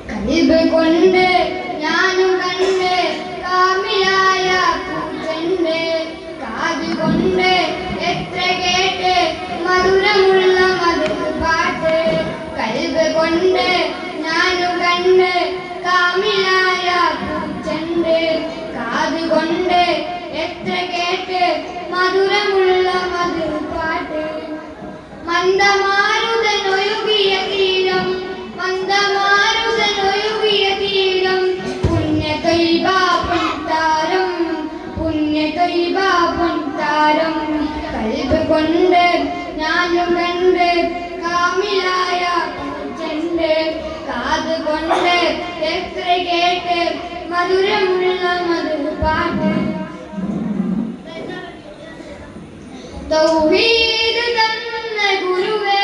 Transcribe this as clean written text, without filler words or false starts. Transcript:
കൽബ് കൊണ്ട് ഞാനും കണ്ട് കാമിലായ പൂച്ചണ്ട് കാത് കൊണ്ട് എത്ര കേട്ട് മധുരമുള്ള മധുര പാട്ട് കൽബ് കൊണ്ട് ഞാനും കണ്ട് കാമിലായ പൂച്ചണ്ട് കാത് കൊണ്ട് എത്ര കേട്ട് മധുരമുള്ള മധുര പാട്ട് മന്ദമാരുതനൊഴുകിയ തീരം മന്ദമാരുതനൊഴുകിയ തീരം പുണ്യതൊയ്ബ പൊൻതാരം പുണ്യതൊയ്ബ പൊൻതാരം കൽബ് കൊണ്ട് ഞാനും കണ്ട് കാമിലായ പൂച്ചണ്ട് കാത് കൊണ്ട് എത്ര കേട്ട് മധുരമുള്ള മധുര പാട്ട് തൗഹീദ് തന്ന ഗുരുവേ